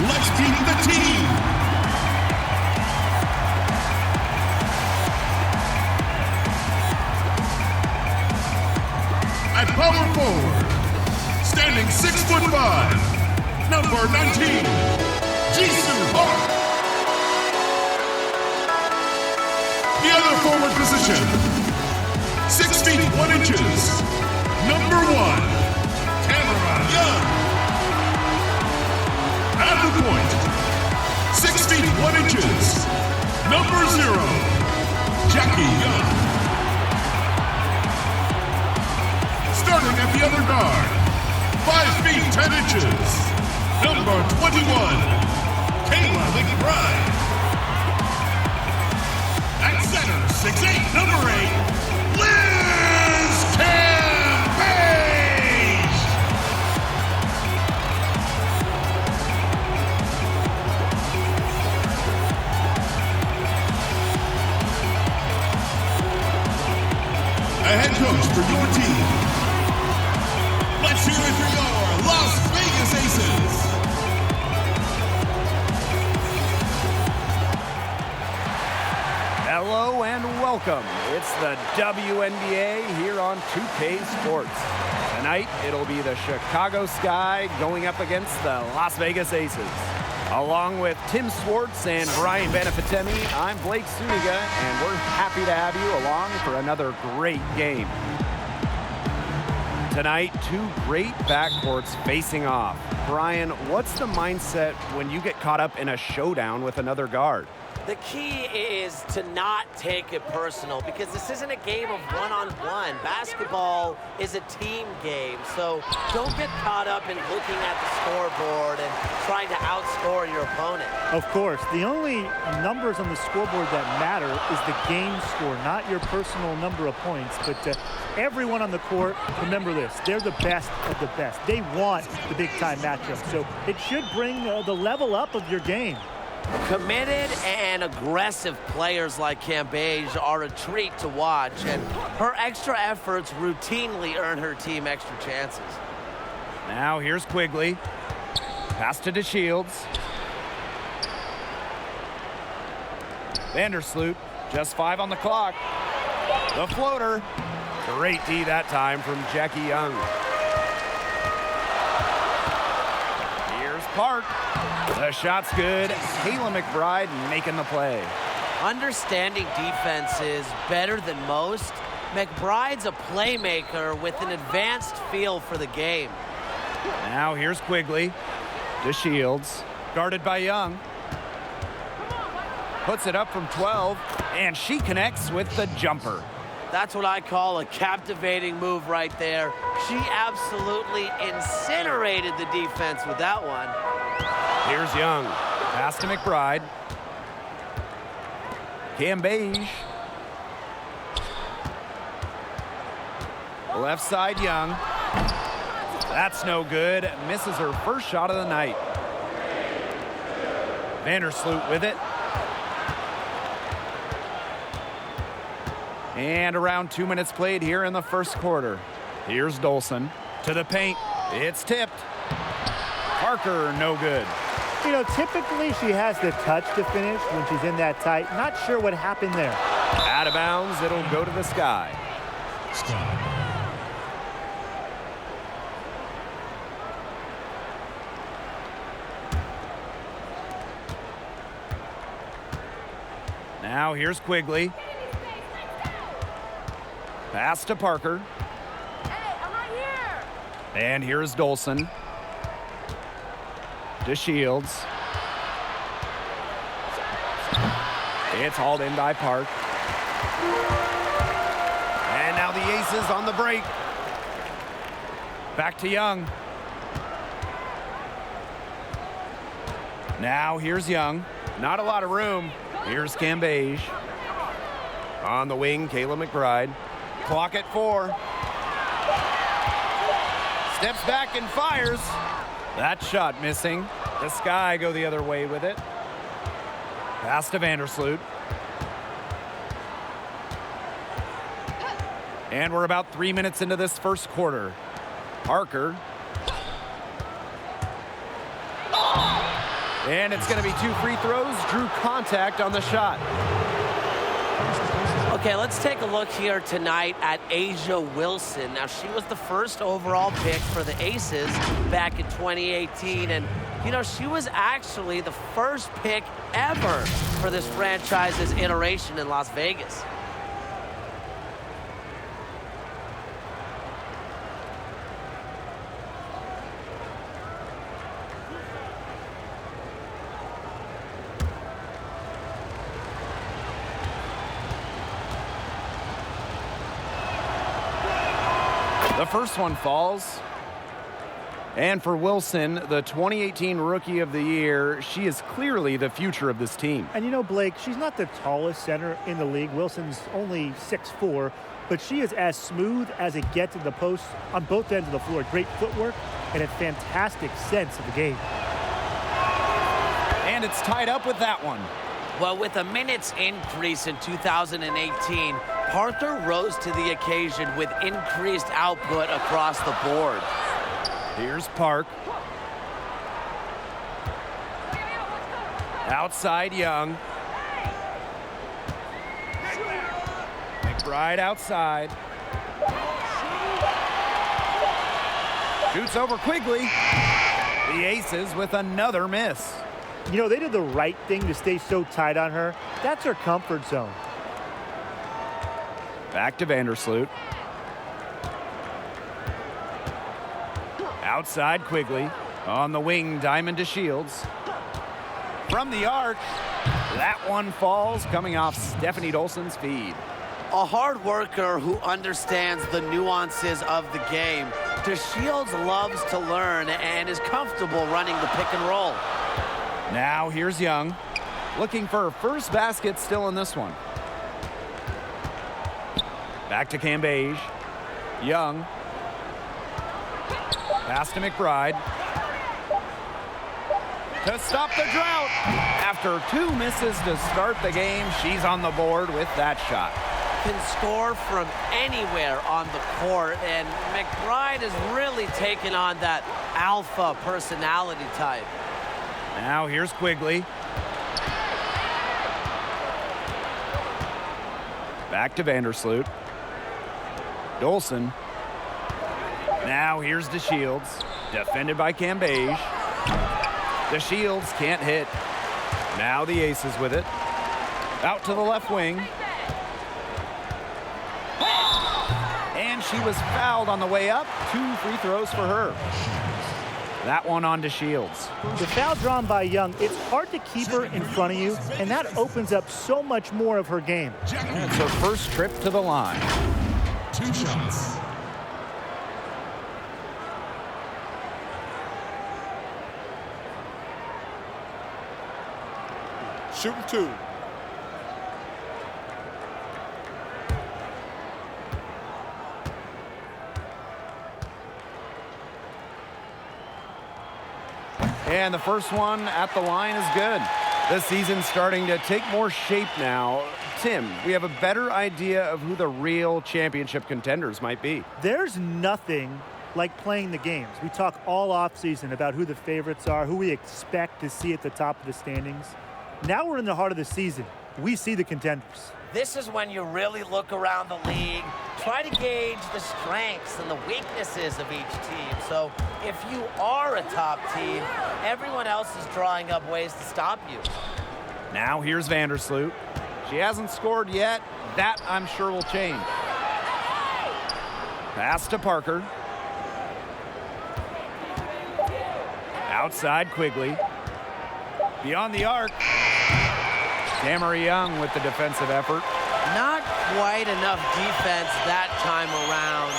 Let's keep the team. At power forward, standing 6'5", number 19, Jisoo Park. The other forward position, 6 feet 1 inches, number 1, Tamara Young. At the point, 6 feet 1 inches, number 0, Jackie Young. Starting at the other guard, 5 feet 10 inches, number 21, Kayla McBride. At center, 6'8", number 8, Liz Campage. A head coach for your team. Let's hear it for your Las Vegas Aces. Hello and welcome. It's the WNBA here on 2K Sports. Tonight, it'll be the Chicago Sky going up against the Las Vegas Aces. Along with Tim Swartz and Brian Benefitemi, I'm Blake Suniga, and we're happy to have you along for another great game. Tonight, two great backcourts facing off. Brian, what's the mindset when you get caught up in a showdown with another guard? The key is to not take it personal because this isn't a game of one-on-one. Basketball is a team game, so don't get caught up in looking at the scoreboard and trying to outscore your opponent. Of course, the only numbers on the scoreboard that matter is the game score, not your personal number of points. But everyone on the court, remember this, they're the best of the best. They want the big-time matchup, so it should bring the level up of your game. Committed and aggressive players like Campage are a treat to watch, and her extra efforts routinely earn her team extra chances. Now here's Quigley. Pass to DeShields. Vandersloot, just 5 on the clock. The floater. Great D that time from Jackie Young. Here's Park. The shot's good. Kayla McBride making the play. Understanding defense is better than most. McBride's a playmaker with an advanced feel for the game. Now here's Quigley. DeShields, guarded by Young. Puts it up from 12, and she connects with the jumper. That's what I call a captivating move right there. She absolutely incinerated the defense with that one. Here's Young. Pass to McBride. Campage. Left side, Young. That's no good. Misses her first shot of the night. Vandersloot with it. And around 2 minutes played here in the first quarter. Here's Dolson to the paint. It's tipped. Parker, no good. You know, typically she has the touch to finish when she's in that tight. Not sure what happened there. Out of bounds, it'll go to the Sky. Now here's Quigley. Pass to Parker. Hey, I'm right here. And here's Dolson. DeShields. It's hauled in by Park. And now the Aces on the break. Back to Young. Now here's Young. Not a lot of room. Here's Campage. On the wing, Kayla McBride. Clock at 4. Steps back and fires. That shot missing. The Sky go the other way with it. Pass to Vandersloot. And we're about 3 minutes into this first quarter. Parker. And it's going to be 2 free throws. Drew contact on the shot. Okay, let's take a look here tonight at Asia Wilson. Now, she was the first overall pick for the Aces back in 2018. And, you know, she was actually the first pick ever for this franchise's iteration in Las Vegas. The first one falls. And for Wilson, the 2018 Rookie of the Year, she is clearly the future of this team. And you know, Blake, she's not the tallest center in the league. Wilson's only 6'4", but she is as smooth as it gets in the post on both ends of the floor. Great footwork and a fantastic sense of the game. And it's tied up with that one. Well, with a minutes increase in 2018, Parker rose to the occasion with increased output across the board. Here's Park. Outside Young. McBride outside. Shoots over Quigley. The Aces with another miss. You know, they did the right thing to stay so tight on her. That's her comfort zone. Back to Vandersloot. Outside Quigley. On the wing, Diamond to Shields. From the arc. That one falls, coming off Stephanie Dolson's feed. A hard worker who understands the nuances of the game. DeShields loves to learn and is comfortable running the pick and roll. Now here's Young. Looking for her first basket still in this one. Back to Cambage. Young. Pass to McBride. To stop the drought. After 2 misses to start the game, she's on the board with that shot. Can score from anywhere on the court, and McBride has really taken on that alpha personality type. Now here's Quigley. Back to Vandersloot. Dolson. Now here's DeShields. Defended by Cambage. DeShields can't hit. Now the Aces with it. Out to the left wing. And she was fouled on the way up. 2 free throws for her. That one on DeShields. The foul drawn by Young, it's hard to keep her in front of you, and that opens up so much more of her game. And it's her first trip to the line. 2 shots. Shooting 2. And the first one at the line is good. The season's starting to take more shape now. Tim, we have a better idea of who the real championship contenders might be. There's nothing like playing the games. We talk all offseason about who the favorites are, who we expect to see at the top of the standings. Now we're in the heart of the season. We see the contenders. This is when you really look around the league, try to gauge the strengths and the weaknesses of each team. So if you are a top team, everyone else is drawing up ways to stop you. Now here's Vandersloot. She hasn't scored yet. That, I'm sure, will change. Pass to Parker. Outside Quigley. Beyond the arc. Tamara Young with the defensive effort. Not quite enough defense that time around.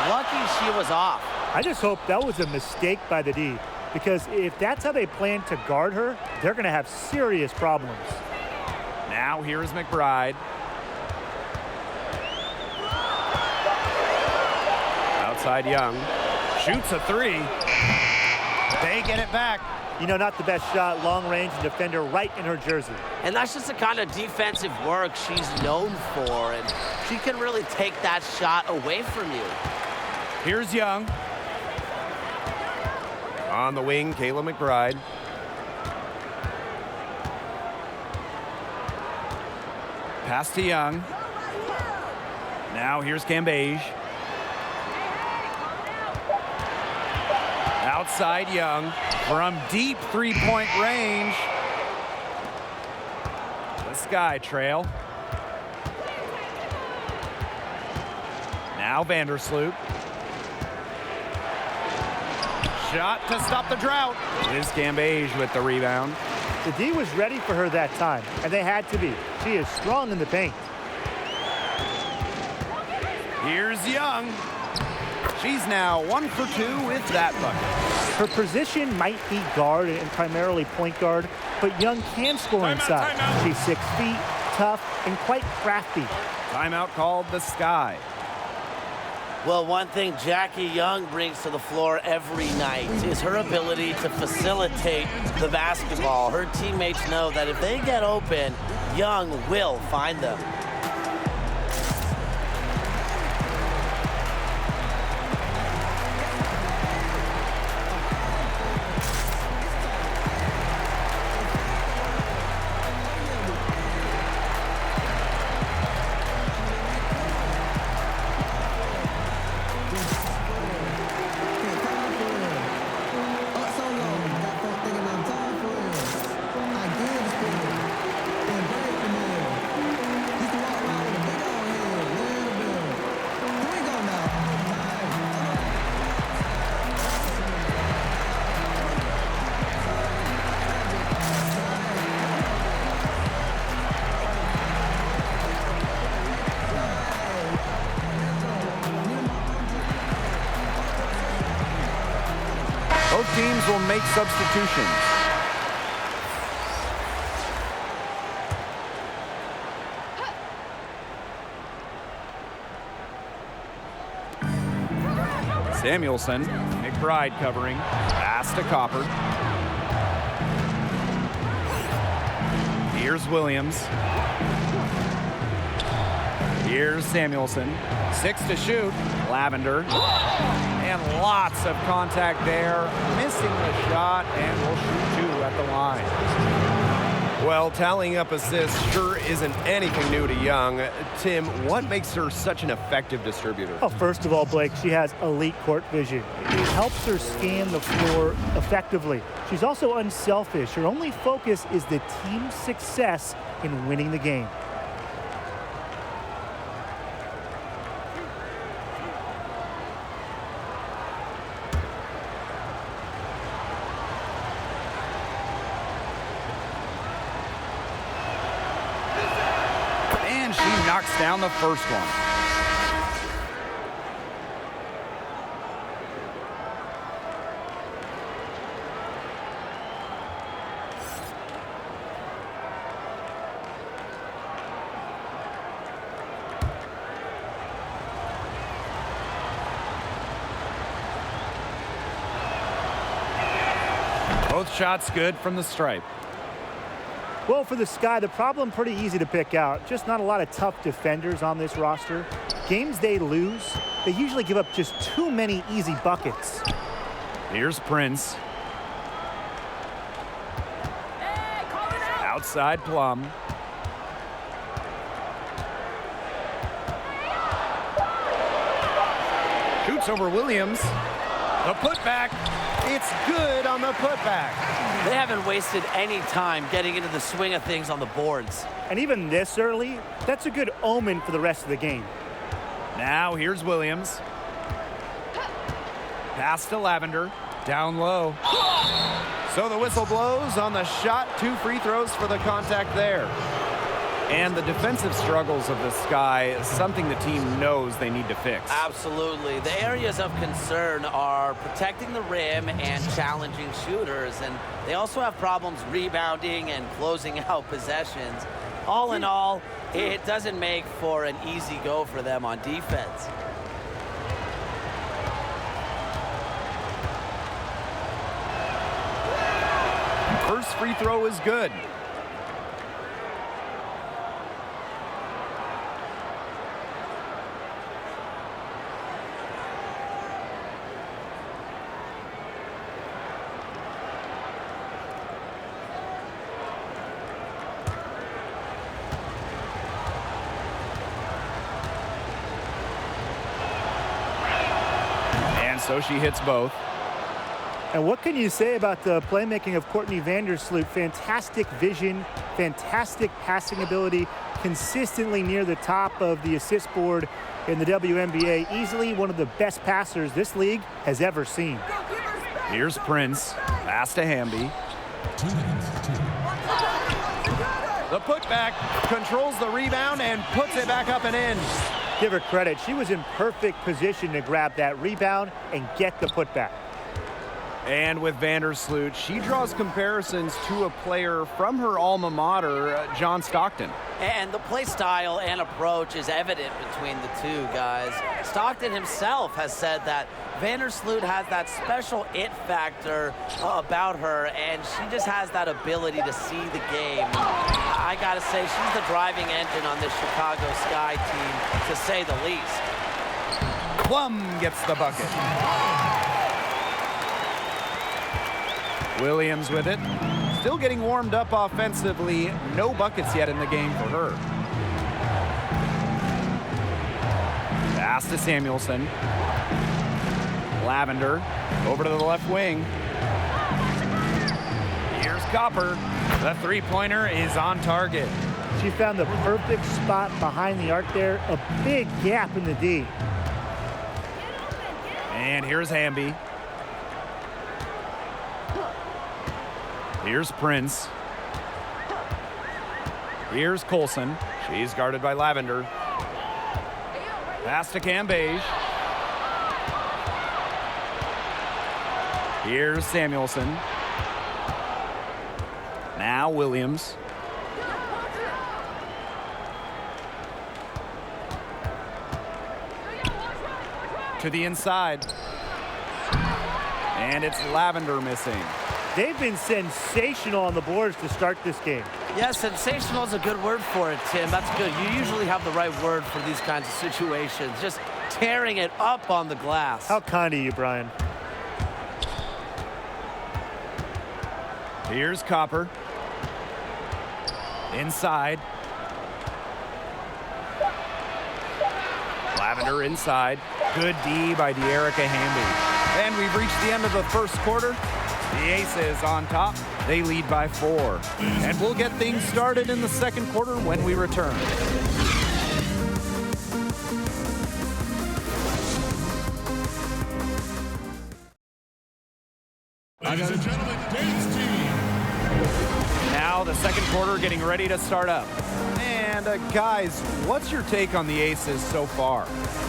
Lucky she was off. I just hope that was a mistake by the D, because if that's how they plan to guard her, they're going to have serious problems. Now here's McBride. Outside Young. Shoots a 3. They get it back. You know, not the best shot, long range, and defender right in her jersey. And that's just the kind of defensive work she's known for, and she can really take that shot away from you. Here's Young. On the wing, Kayla McBride. Pass to Young. Now here's Cambage. Outside Young from deep three-point range. The Sky trail. Now Vandersloot. Shot to stop the drought. Liz Cambage with the rebound. The D was ready for her that time, and they had to be. She is strong in the paint. Here's Young. She's now 1 for 2 with that bucket. Her position might be guard and primarily point guard, but Young can score inside. She's 6 feet, tough, and quite crafty. Timeout called the Sky. Well, one thing Jackie Young brings to the floor every night is her ability to facilitate the basketball. Her teammates know that if they get open, Young will find them. Both teams will make substitutions. Samuelson, McBride covering, pass to Copper. Here's Williams. Here's Samuelson. 6 to shoot. Lavender. And lots of contact there. Missing the shot, and will shoot 2 at the line. Well, tallying up assists sure isn't anything new to Young. Tim, what makes her such an effective distributor? Oh, first of all, Blake, she has elite court vision. It helps her scan the floor effectively. She's also unselfish. Her only focus is the team's success in winning the game. And she knocks down the first one. Both shots good from the stripe. Well, for the Sky, the problem pretty easy to pick out. Just not a lot of tough defenders on this roster. Games they lose, they usually give up just too many easy buckets. Here's Prince. Outside Plum. Shoots over Williams. The putback. It's good on the putback. They haven't wasted any time getting into the swing of things on the boards. And even this early, that's a good omen for the rest of the game. Now here's Williams. Pass to Lavender. Down low. So the whistle blows on the shot. 2 free throws for the contact there. And the defensive struggles of the Sky, something the team knows they need to fix. Absolutely. The areas of concern are protecting the rim and challenging shooters, and they also have problems rebounding and closing out possessions. All in all, it doesn't make for an easy go for them on defense. First free throw is good. so she hits both. And what can you say about the playmaking of Courtney Vandersloot? Fantastic vision, fantastic passing ability, consistently near the top of the assist board in the WNBA. Easily one of the best passers this league has ever seen. Here's Prince. Pass to Hamby. The putback, controls the rebound and puts it back up and in. Give her credit. She was in perfect position to grab that rebound and get the putback. And with Vandersloot, she draws comparisons to a player from her alma mater, John Stockton. And the play style and approach is evident between the two guys. Stockton himself has said that Vandersloot has that special it factor about her, and she just has that ability to see the game. I gotta say, she's the driving engine on this Chicago Sky team, to say the least. Plum gets the bucket. Williams with it. Still getting warmed up offensively. No buckets yet in the game for her. Pass to Samuelson. Lavender over to the left wing. Here's Copper. The three-pointer is on target. She found the perfect spot behind the arc there. A big gap in the D. And here's Hamby. Here's Prince. Here's Colson. She's guarded by Lavender. Pass to Cambage. Here's Samuelson. Now Williams. To the inside. And it's Lavender missing. They've been sensational on the boards to start this game. Yeah, sensational is a good word for it, Tim. That's good. You usually have the right word for these kinds of situations. Just tearing it up on the glass. How kind of you, Brian. Here's Copper. Inside. Lavender inside. Good D by De'Erica Hamby. And we've reached the end of the first quarter. The Aces on top. They lead by 4. And we'll get things started in the second quarter when we return. Ladies and gentlemen, dance team. Now the second quarter getting ready to start up. And guys, what's your take on the Aces so far?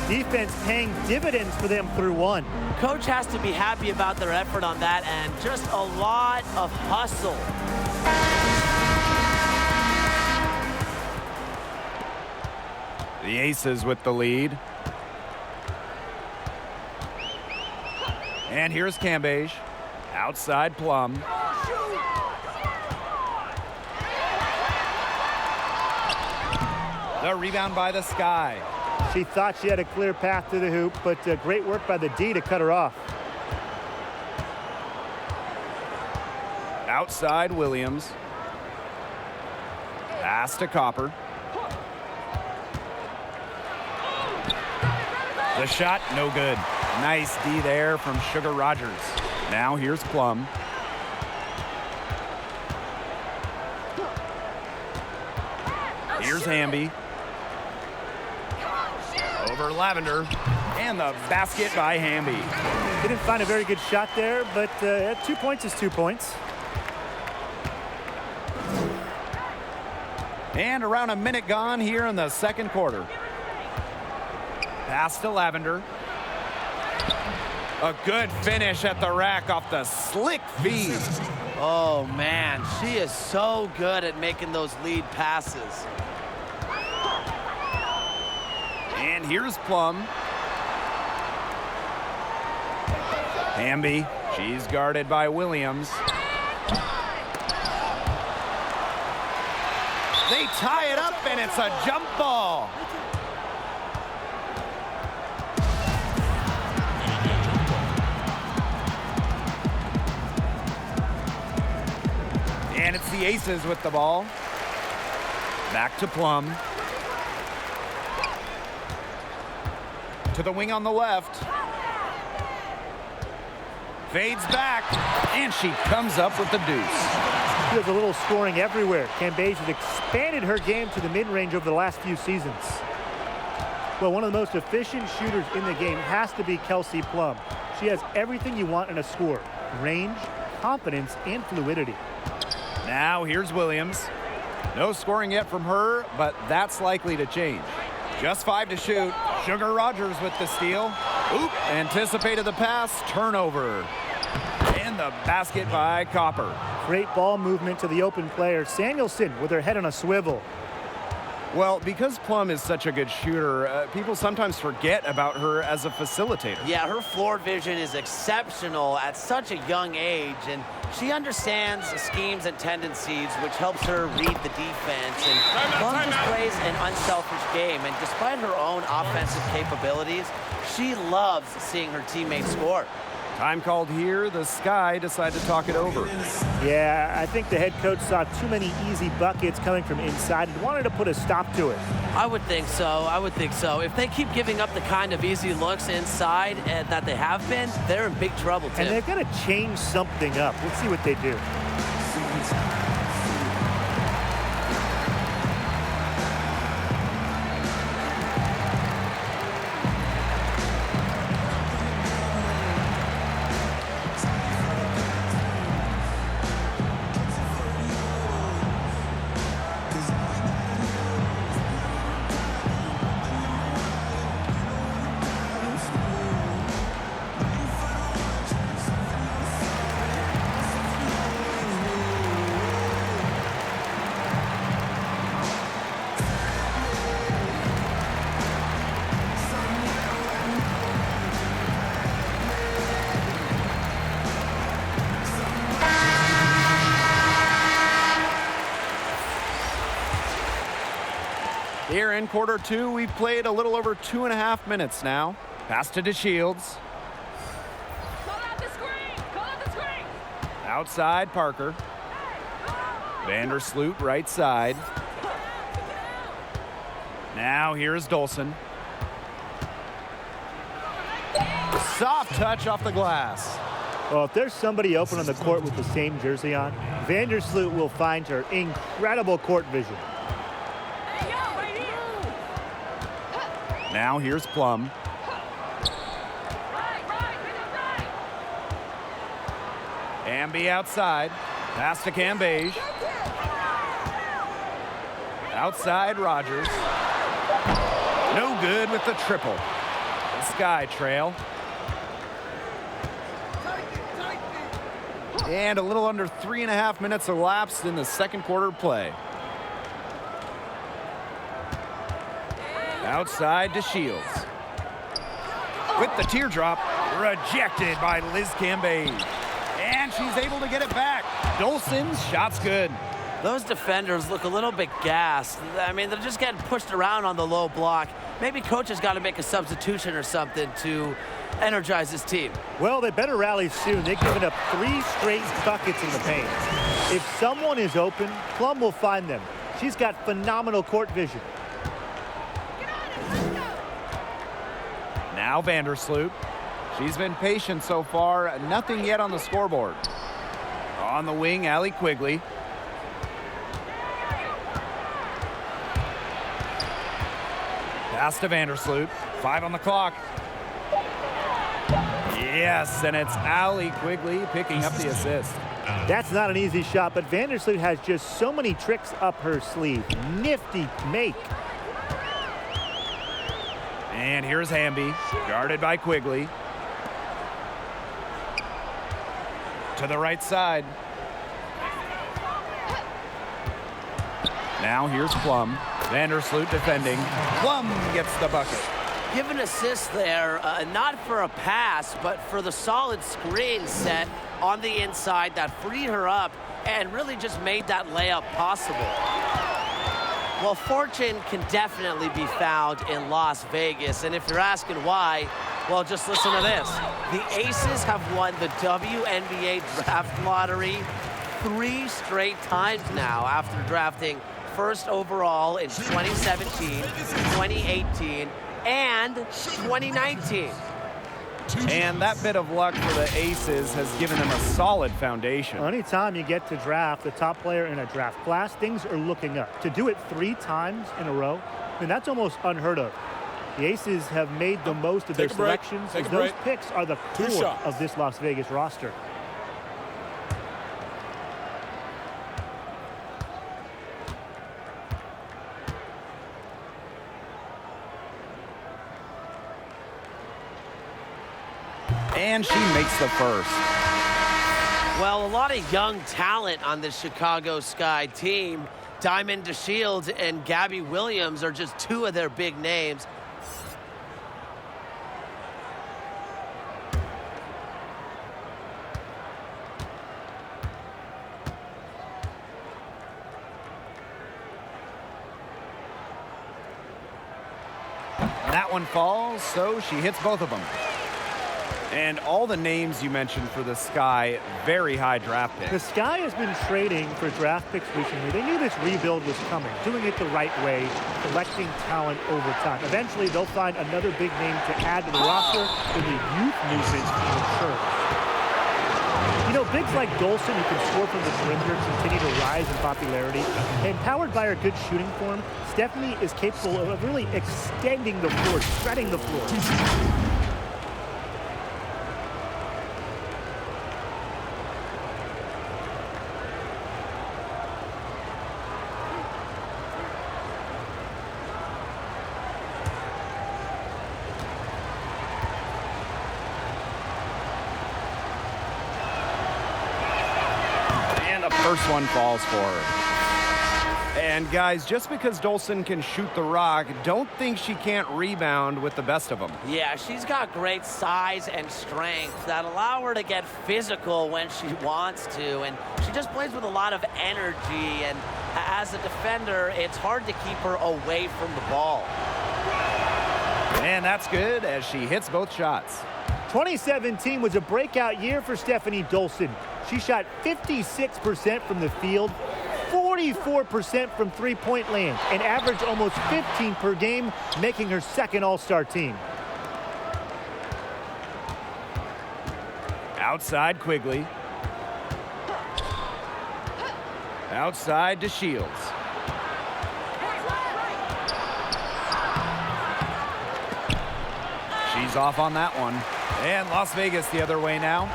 Defense paying dividends for them through 1. Coach has to be happy about their effort on that, and just a lot of hustle. The Aces with the lead. And here's Cambage. Outside Plum. The rebound by the Sky. She thought she had a clear path to the hoop, but great work by the D to cut her off. Outside Williams. Pass to Copper. The shot, no good. Nice D there from Sugar Rogers. Now here's Plum. Here's Hamby. Over Lavender. And the basket by Hamby. Didn't find a very good shot there, but 2 points is 2 points. And around a minute gone here in the second quarter. Pass to Lavender. A good finish at the rack off the slick feed. Oh, man, she is so good at making those lead passes. And here's Plum. Hamby, she's guarded by Williams. They tie it up, and it's a jump ball. And it's the Aces with the ball. Back to Plum. To the wing on the left. Fades back, and she comes up with the deuce. She has a little scoring everywhere. Cambage has expanded her game to the mid-range over the last few seasons. Well, one of the most efficient shooters in the game has to be Kelsey Plum. She has everything you want in a score: range, confidence, and fluidity. Now here's Williams. No scoring yet from her, but that's likely to change. Just 5 to shoot. Sugar Rogers with the steal. Oop, anticipated the pass, turnover. And the basket by Copper. Great ball movement to the open player. Samuelson with her head on a swivel. Well, because Plum is such a good shooter, people sometimes forget about her as a facilitator. Yeah, her floor vision is exceptional at such a young age, and she understands the schemes and tendencies, which helps her read the defense. And Plum just plays an unselfish game, and despite her own offensive capabilities, she loves seeing her teammates score. Time called here. The Sky decide to talk it over. Yeah, I think the head coach saw too many easy buckets coming from inside and wanted to put a stop to it. I would think so. I would think so. If they keep giving up the kind of easy looks inside that they have been, they're in big trouble, Tim. And they've got to change something up. Let's see what they do. Here in quarter 2, we've played a little over 2.5 minutes now. Pass to DeShields. Call out the screen! Call out the screen! Outside, Parker. Vandersloot, right side. Now here's Dolson. Soft touch off the glass. Well, if there's somebody open on the court with the same jersey on, Vandersloot will find her incredible court vision. Now here's Plum. Amby outside. Pass to Cambage. Outside Rogers. No good with the triple. The Sky trail. And a little under 3.5 minutes elapsed in the second quarter play. Outside to Shields. With the teardrop, rejected by Liz Cambage. And she's able to get it back. Dolson's shot's good. Those defenders look a little bit gassed. I mean, they're just getting pushed around on the low block. Maybe coach has got to make a substitution or something to energize his team. Well, they better rally soon. They've given up 3 straight buckets in the paint. If someone is open, Plum will find them. She's got phenomenal court vision. Now Vandersloot. She's been patient so far. Nothing yet on the scoreboard. On the wing, Allie Quigley. Pass to Vandersloot. 5 on the clock. Yes, and it's Allie Quigley picking up the assist. That's not an easy shot, but Vandersloot has just so many tricks up her sleeve. Nifty make. And here's Hamby, guarded by Quigley. To the right side. Now here's Plum. Vandersloot defending. Plum gets the bucket. Give an assist there, not for a pass, but for the solid screen set on the inside that freed her up and really just made that layup possible. Well, fortune can definitely be found in Las Vegas, and if you're asking why, well, just listen to this. The Aces have won the WNBA draft lottery 3 straight times now after drafting first overall in 2017, 2018, and 2019. And that bit of luck for the Aces has given them a solid foundation. Anytime you get to draft the top player in a draft class, things are looking up. To do it 3 times in a row, and that's almost unheard of. The Aces have made the most of their selections. Those picks are the core of this Las Vegas roster. And she makes the first. Well, a lot of young talent on the Chicago Sky team. Diamond DeShields and Gabby Williams are just 2 of their big names. That one falls, so she hits both of them. And all the names you mentioned for the Sky, very high draft picks. The Sky has been trading for draft picks recently. They knew this rebuild was coming, doing it the right way, collecting talent over time. Eventually, they'll find another big name to add to the roster when the youth movement matures. You know, bigs like Dolson, who can score from the perimeter, continue to rise in popularity. And powered by her good shooting form, Stephanie is capable of really extending the floor, spreading the floor. First one falls for her. And guys, just because Dolson can shoot the rock, don't think she can't rebound with the best of them. Yeah, she's got great size and strength that allow her to get physical when she wants to, and she just plays with a lot of energy, and as a defender, it's hard to keep her away from the ball. And that's good as she hits both shots. 2017 was a breakout year for Stephanie Dolson. She shot 56% from the field, 44% from three-point land, and averaged almost 15 per game, making her second All-Star team. Outside Quigley. Outside to Shields. She's off on that one. And Las Vegas the other way now.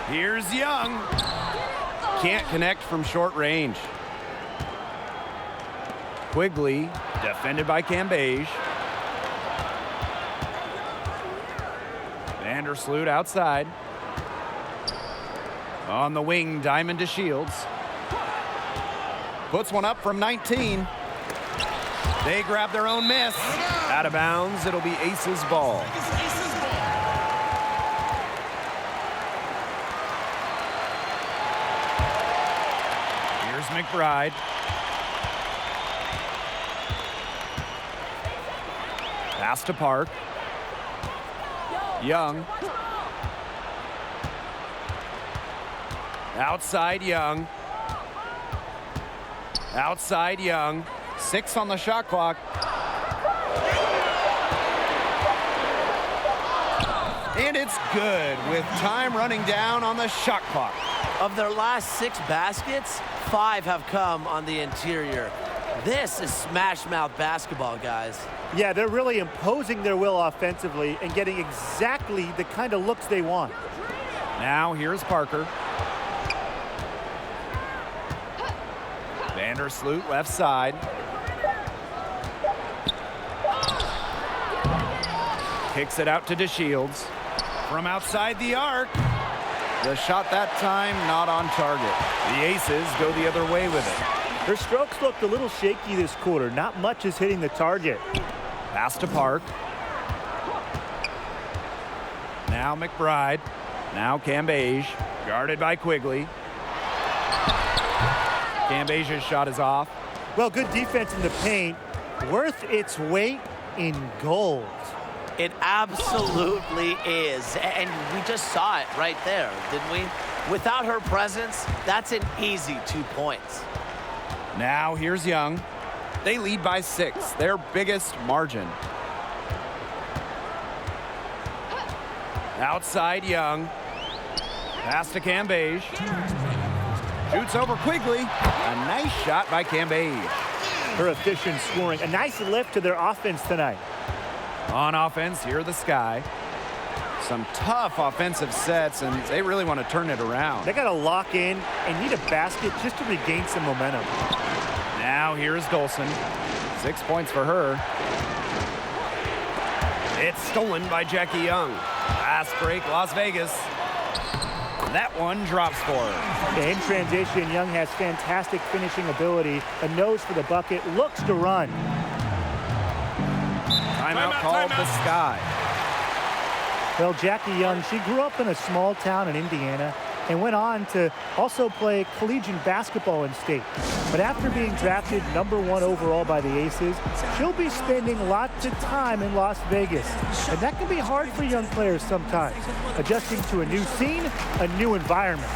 Here's Young. Can't connect from short range. Quigley, defended by Cambage. Vandersloot outside. On the wing, Diamond to Shields. Puts one up from 19. They grab their own miss. Out of bounds, it'll be Aces ball. Here's McBride. Pass to Park. Young. Outside Young. Outside Young. 6 on the shot clock. And it's good with time running down on the shot clock. Of their last 6 baskets, 5 have come on the interior. This is smash mouth basketball, guys. Yeah, they're really imposing their will offensively and getting exactly the kind of looks they want. Now here's Parker. Vandersloot left side. Kicks it out to DeShields. From outside the arc. The shot that time not on target. The Aces go the other way with it. Her strokes looked a little shaky this quarter. Not much is hitting the target. Pass to Park. Now McBride. Now Cambage. Guarded by Quigley. Cambage's shot is off. Well, good defense in the paint. Worth its weight in gold. It absolutely is. And we just saw it right there, didn't we? Without her presence, that's an easy 2 points. Now here's Young. They lead by 6, their biggest margin. Outside Young. Pass to Cambage. Shoots over Quigley. A nice shot by Cambage. Her efficient scoring. A nice lift to their offense tonight. On offense, here the Sky. Some tough offensive sets, and they really want to turn it around. They got to lock in and need a basket just to regain some momentum. Now here's Golson. 6 points for her. It's stolen by Jackie Young. Fast break, Las Vegas. That one drops for her. In transition, Young has fantastic finishing ability. A nose for the bucket. Looks to run. Timeout called the Sky. Well, Jackie Young, she grew up in a small town in Indiana and went on to also play collegiate basketball in state. But after being drafted #1 overall by the Aces, she'll be spending lots of time in Las Vegas. And that can be hard for young players sometimes, adjusting to a new scene, a new environment.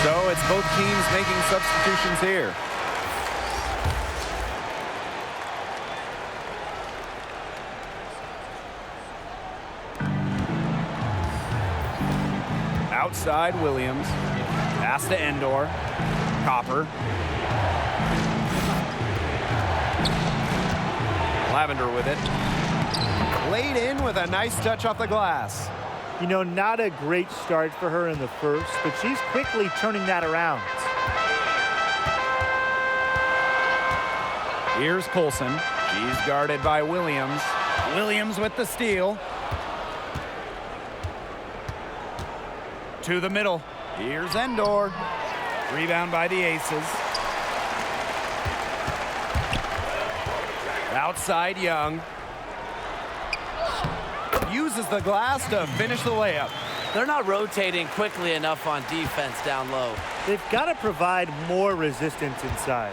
So it's both teams making substitutions here. Outside Williams. Pass to Endor. Copper. Lavender with it. Laid in with a nice touch off the glass. You know, not a great start for her in the first, but she's quickly turning that around. Here's Colson. She's guarded by Williams. Williams with the steal. To the middle. Here's Endor. Rebound by the Aces. Outside Young. Uses the glass to finish the layup. They're not rotating quickly enough on defense down low. They've got to provide more resistance inside.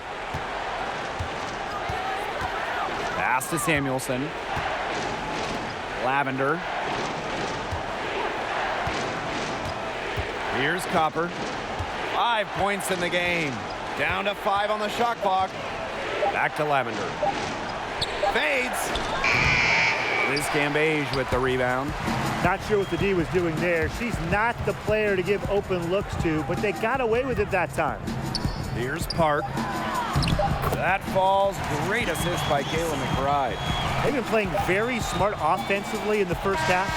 Pass to Samuelson. Lavender. Here's Copper. 5 points in the game. Down to 5 on the shot clock. Back to Lavender. Fades. Liz Cambage with the rebound. Not sure what the D was doing there. She's not the player to give open looks to, but they got away with it that time. Here's Park. That falls. Great assist by Kayla McBride. They've been playing very smart offensively in the first half.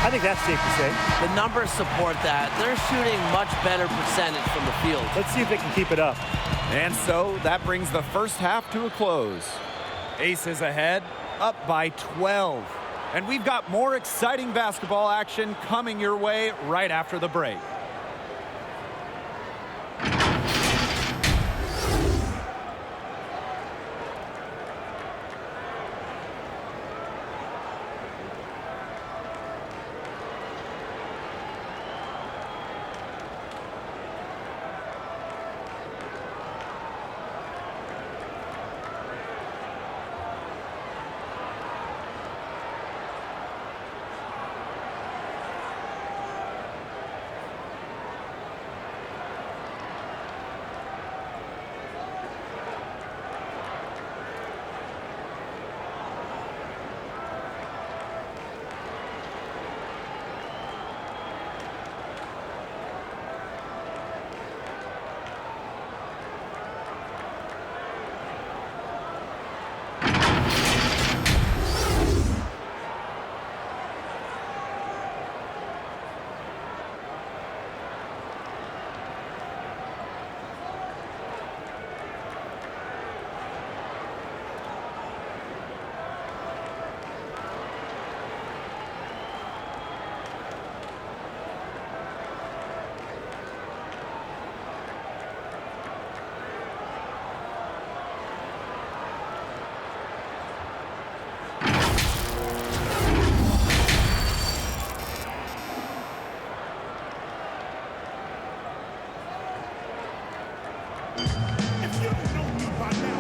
I think that's safe to say. The numbers support that. They're shooting much better percentage from the field. Let's see if they can keep it up. And so that brings the first half to a close. Aces ahead, up by 12. And we've got more exciting basketball action coming your way right after the break.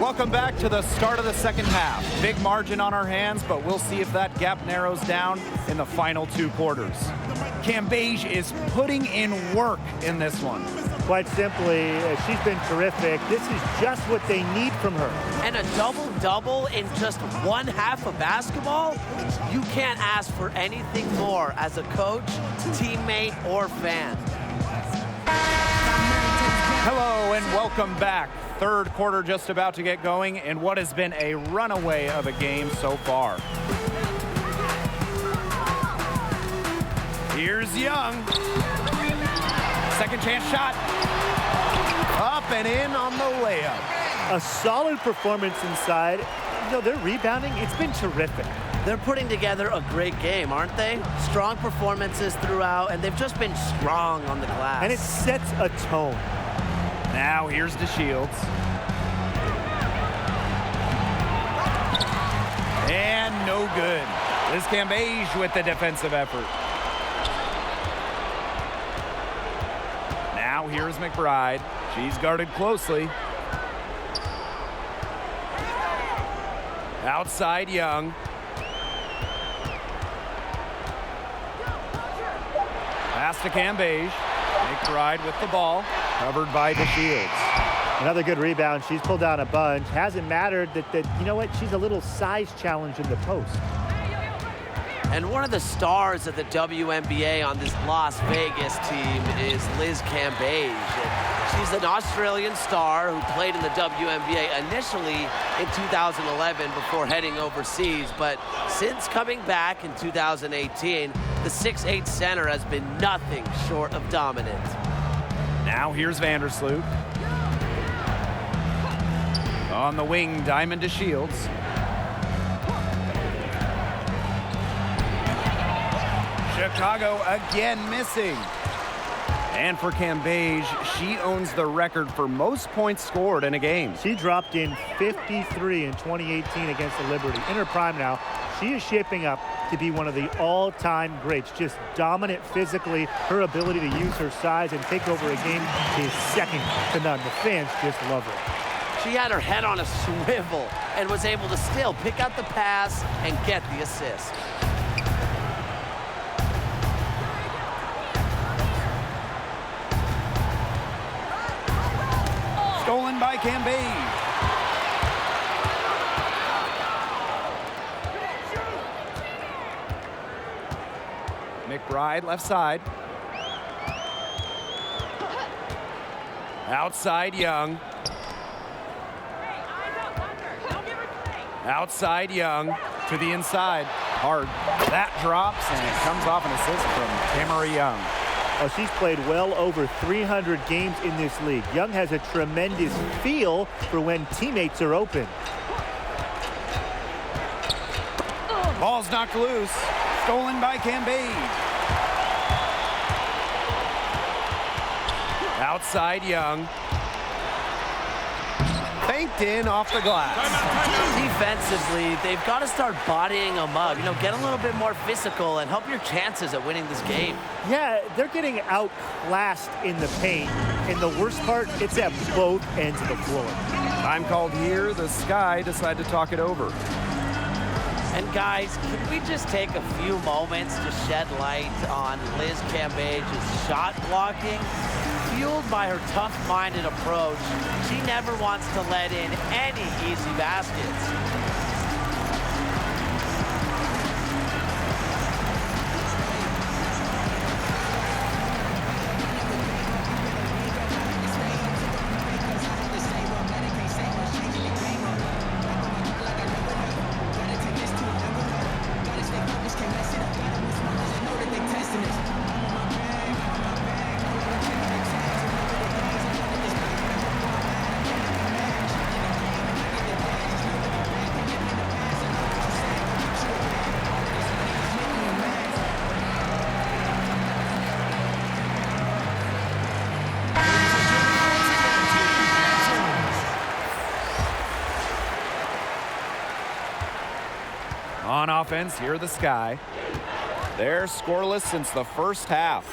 Welcome back to the start of the second half. Big margin on our hands, but we'll see if that gap narrows down in the final 2 quarters. Cambage is putting in work in this one. Quite simply, she's been terrific. This is just what they need from her. And a double-double in just one half of basketball? You can't ask for anything more as a coach, teammate, or fan. Hello and welcome back. Third quarter just about to get going in what has been a runaway of a game so far. Here's Young. Second chance shot. Up and in on the layup. A solid performance inside. You know, their rebounding, it's been terrific. They're putting together a great game, aren't they? Strong performances throughout, and they've just been strong on the glass. And it sets a tone. Now here's DeShields. And no good. Liz Cambage with the defensive effort. Now here's McBride. She's guarded closely. Outside Young. Pass to Cambage. McBride with the ball. Covered by DeShields. Another good rebound. She's pulled down a bunch. Hasn't mattered that you know what? She's a little size challenge in the post. And one of the stars of the WNBA on this Las Vegas team is Liz Cambage. And she's an Australian star who played in the WNBA initially in 2011 before heading overseas. But since coming back in 2018, the 6'8" center has been nothing short of dominant. Now here's Vandersloot. On the wing, Diamond DeShields. Chicago again missing. And for Cambage, she owns the record for most points scored in a game. She dropped in 53 in 2018 against the Liberty. In her prime now, she is shaping up to be one of the all-time greats. Just dominant physically. Her ability to use her size and take over a game is second to none. The fans just love her. She had her head on a swivel and was able to still pick out the pass and get the assist. Stolen by Cambage. McBride left side. Outside Young. Outside Young to the inside. Hard. That drops and it comes off an assist from Tamara Young. Oh, she's played well over 300 games in this league. Young has a tremendous feel for when teammates are open. Ball's knocked loose. Stolen by Cambage. Outside Young. Banked in off the glass. Defensively, they've got to start bodying them up. You know, get a little bit more physical and help your chances at winning this game. Yeah, they're getting outclassed in the paint. And the worst part, it's at both ends of the floor. Time called here. The Sky decide to talk it over. And guys, can we just take a few moments to shed light on Liz Cambage's shot blocking? Fueled by her tough-minded approach, she never wants to let in any easy baskets. On offense, here are the Sky. They're scoreless since the first half.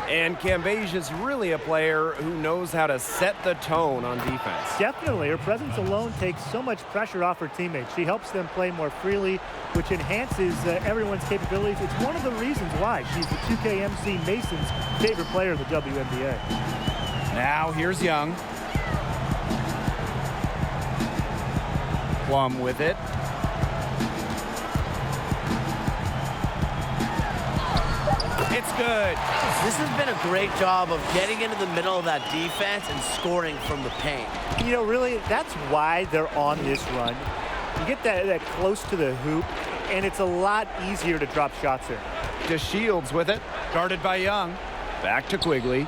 And Cambage is really a player who knows how to set the tone on defense. Definitely. Her presence alone takes so much pressure off her teammates. She helps them play more freely, which enhances everyone's capabilities. It's one of the reasons why she's the 2KMC Mason's favorite player of the WNBA. Now here's Young. Plum with it. It's good. This has been a great job of getting into the middle of that defense and scoring from the paint. You know, really, that's why they're on this run. You get that close to the hoop, and it's a lot easier to drop shots there. DeShields with it. Guarded by Young. Back to Quigley.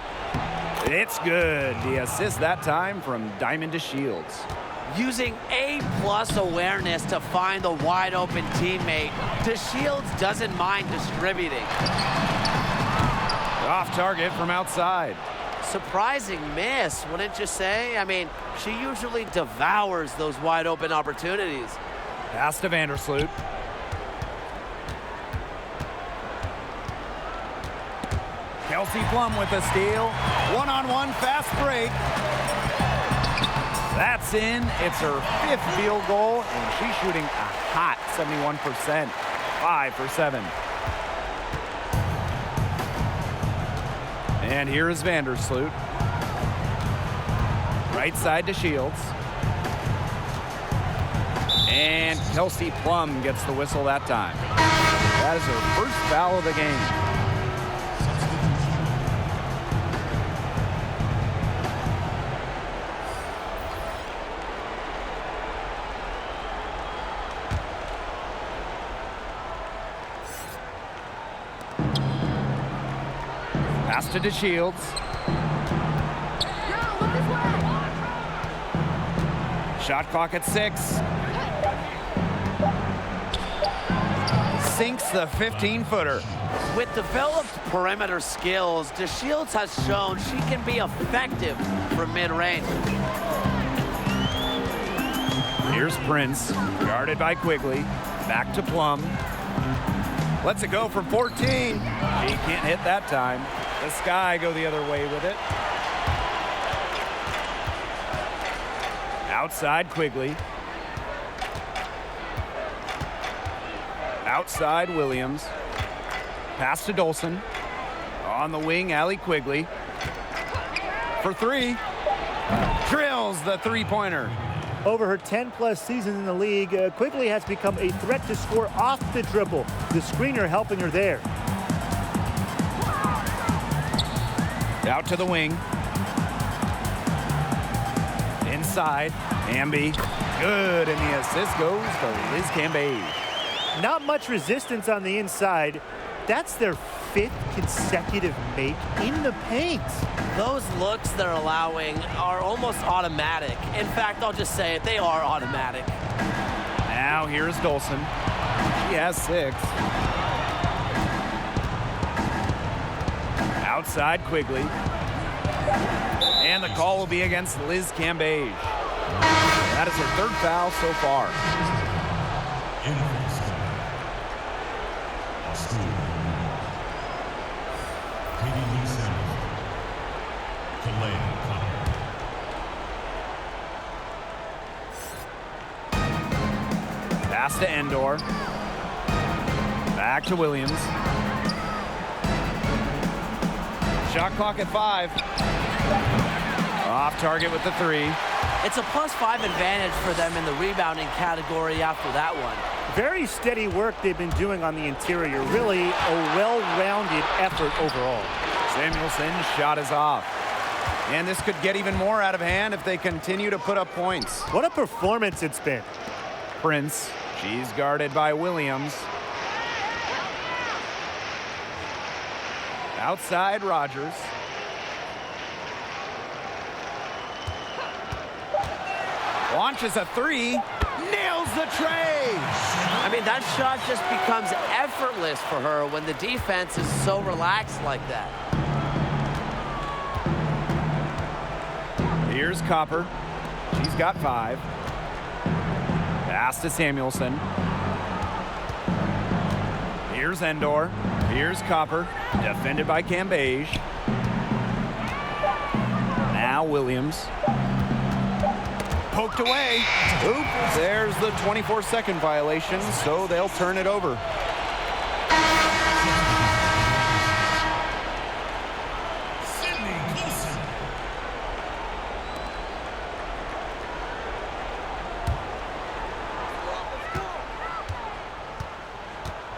It's good. The assist that time from Diamond DeShields. Using A-plus awareness to find the wide-open teammate, DeShields doesn't mind distributing. Off target from outside. Surprising miss, wouldn't you say? I mean, she usually devours those wide-open opportunities. Pass to Vandersloot. Kelsey Plum with a steal. One-on-one fast break. That's in. It's her 5th field goal, and she's shooting a hot 71%. 5 for 7. And here is Vandersloot. Right side to Shields. And Kelsey Plum gets the whistle that time. That is her first foul of the game. Pass to DeShields. Yo, look this way. Shot clock at 6. Sinks the 15-footer. With developed perimeter skills, DeShields has shown she can be effective from mid-range. Here's Prince, guarded by Quigley. Back to Plum. Lets it go from 14. She can't hit that time. The Sky go the other way with it. Outside Quigley. Outside Williams. Pass to Dolson. On the wing, Allie Quigley. For 3. Drills the three-pointer. Over her 10-plus seasons in the league, Quigley has become a threat to score off the dribble. The screener helping her there. Out to the wing. Inside, Amby. Good, and the assist goes to Liz Cambage. Not much resistance on the inside. That's their 5th consecutive make in the paint. Those looks they're allowing are almost automatic. In fact, I'll just say it, they are automatic. Now here's Dolson. She has 6. Outside Quigley. And the call will be against Liz Cambage. That is her 3rd foul so far. Pass to Endor. Back to Williams. Shot clock at 5. Off target with the 3. It's a +5 advantage for them in the rebounding category after that one. Very steady work they've been doing on the interior. Really a well-rounded effort overall. Samuelson's shot is off. And this could get even more out of hand if they continue to put up points. What a performance it's been. Prince, she's guarded by Williams. Outside Rogers. Launches a 3, nails the tray. I mean, that shot just becomes effortless for her when the defense is so relaxed like that. Here's Copper. She's got 5. Pass to Samuelson. Here's Endor. Here's Copper, defended by Cambage. Now Williams. Poked away. Oop, there's the 24-second violation, so they'll turn it over.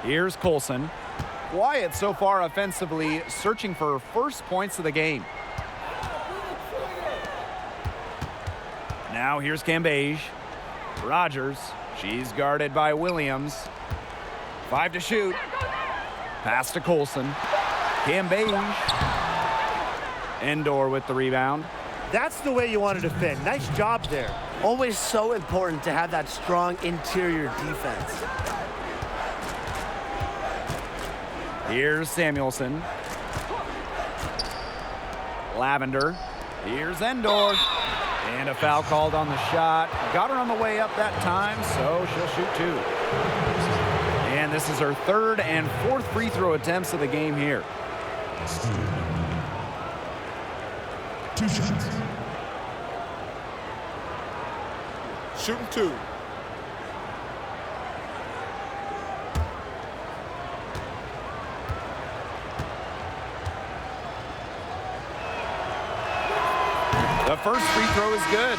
Here's Colson. Quiet so far offensively, searching for first points of the game. Now here's Cambage. Rogers. She's guarded by Williams. 5 to shoot. Pass to Colson. Cambage. Endor with the rebound. That's the way you want to defend. Nice job there. Always so important to have that strong interior defense. Here's Samuelson. Lavender. Here's Endor. And a foul called on the shot. Got her on the way up that time, so she'll shoot 2. And this is her 3rd and 4th free throw attempts of the game here. 2 shots. Shooting 2. The first free throw is good.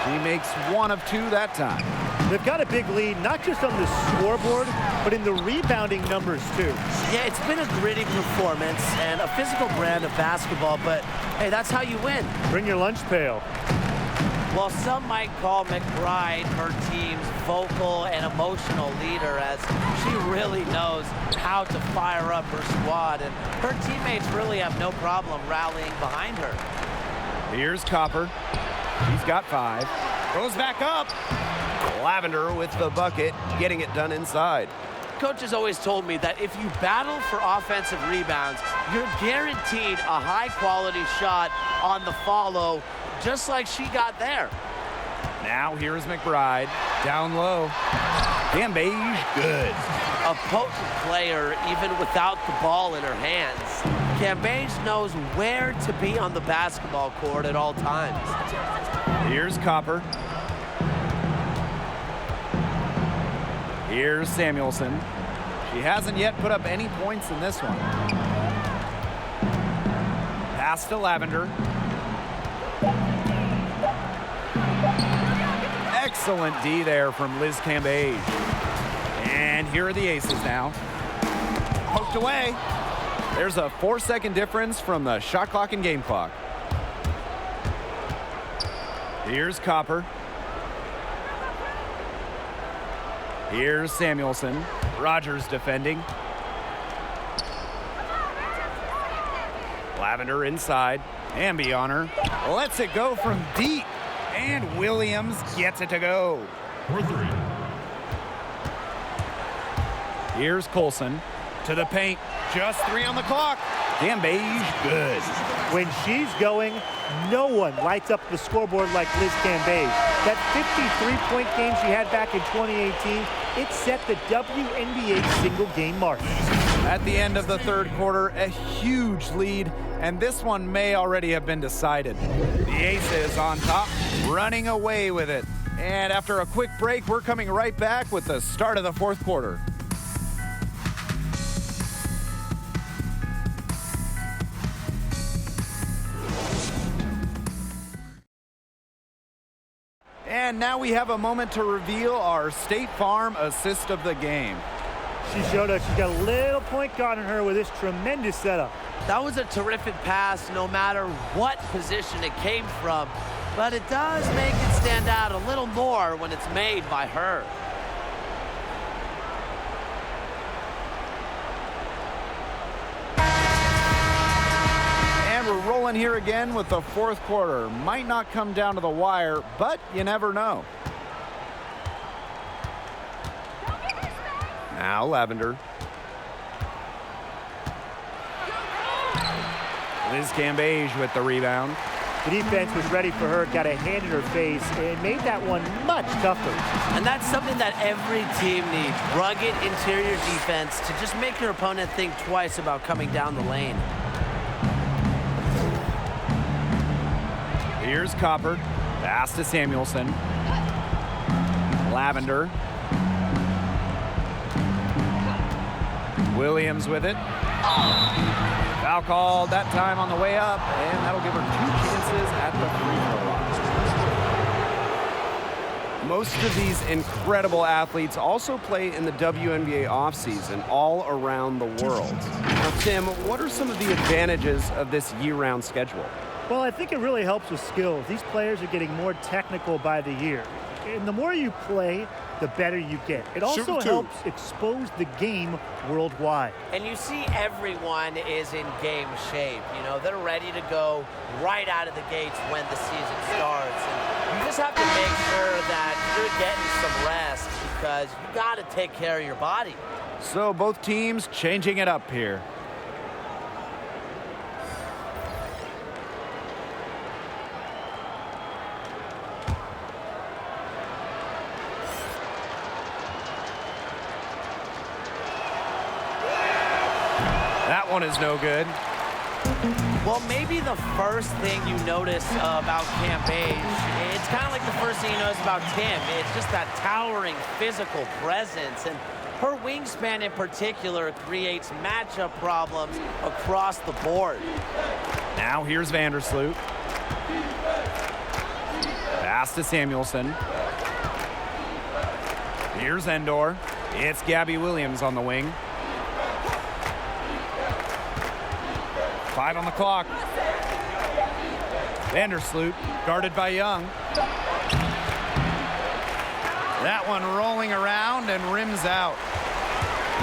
She makes 1 of 2 that time. They've got a big lead, not just on the scoreboard, but in the rebounding numbers, too. Yeah, it's been a gritty performance and a physical brand of basketball, but hey, that's how you win. Bring your lunch pail. Well, some might call McBride her team's vocal and emotional leader, as she really knows how to fire up her squad, and her teammates really have no problem rallying behind her. Here's Copper. He's got 5. Goes back up. Lavender with the bucket, getting it done inside. Coach has always told me that if you battle for offensive rebounds, you're guaranteed a high-quality shot on the follow, just like she got there. Now here's McBride, down low. Cambage, good. A potent player even without the ball in her hands. Cambage knows where to be on the basketball court at all times. Here's Copper. Here's Samuelson. She hasn't yet put up any points in this one. Pass to Lavender. Excellent D there from Liz Cambage. And here are the aces now. Poked away. There's a 4-second difference from the shot clock and game clock. Here's Copper. Here's Samuelson. Rogers defending. Lavender inside. Amby on her. Lets it go from deep. And Williams gets it to go. For 3. Here's Colson. To the paint. Just 3 on the clock. Cambage, good. When she's going, no one lights up the scoreboard like Liz Cambage. That 53-point game she had back in 2018, it set the WNBA single-game mark. At the end of the 3rd quarter, a huge lead, and this one may already have been decided. The Aces on top, running away with it. And after a quick break, we're coming right back with the start of the 4th quarter. And now we have a moment to reveal our State Farm assist of the game. She showed us she's got a little point guard on her with this tremendous setup. That was a terrific pass, no matter what position it came from. But it does make it stand out a little more when it's made by her. And we're rolling here again with the fourth quarter. Might not come down to the wire, but you never know. Now Lavender. Liz Cambage with the rebound. The defense was ready for her, got a hand in her face, and made that one much tougher. And that's something that every team needs. Rugged interior defense to just make your opponent think twice about coming down the lane. Here's Copper. Pass to Samuelson. Lavender. Williams with it. Foul called that time on the way up, and that'll give her 2 chances at the free throw line. Most of these incredible athletes also play in the WNBA offseason all around the world. Now, Tim, what are some of the advantages of this year-round schedule? Well, I think it really helps with skills. These players are getting more technical by the year. And the more you play, the better you get. It also helps expose the game worldwide. And you see everyone is in game shape. You know, they're ready to go right out of the gates when the season starts. And you just have to make sure that you're getting some rest because you got to take care of your body. So both teams changing it up here. That one is no good. Well, maybe the first thing you notice about Cambage, it's kind of like the first thing you notice about Tim. It's just that towering physical presence. And her wingspan in particular creates matchup problems across the board. Now here's Vandersloot. Pass to Samuelson. Here's Endor. It's Gabby Williams on the wing. 5 on the clock. Vandersloot guarded by Young. That one rolling around and rims out.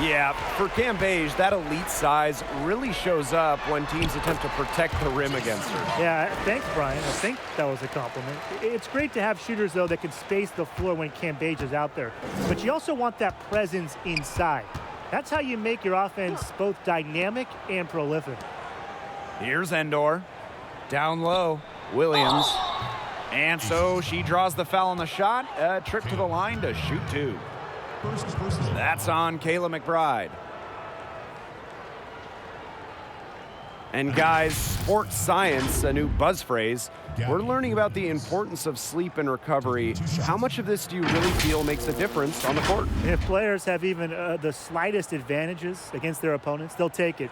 Yeah, for Cambage, that elite size really shows up when teams attempt to protect the rim against her. Yeah, thanks, Brian. I think that was a compliment. It's great to have shooters, though, that can space the floor when Cambage is out there. But you also want that presence inside. That's how you make your offense both dynamic and prolific. Here's Endor. Down low, Williams. And so she draws the foul on the shot. A trip to the line to shoot 2. That's on Kayla McBride. And guys, sports science, a new buzz phrase. We're learning about the importance of sleep and recovery. How much of this do you really feel makes a difference on the court? If players have even the slightest advantages against their opponents, they'll take it.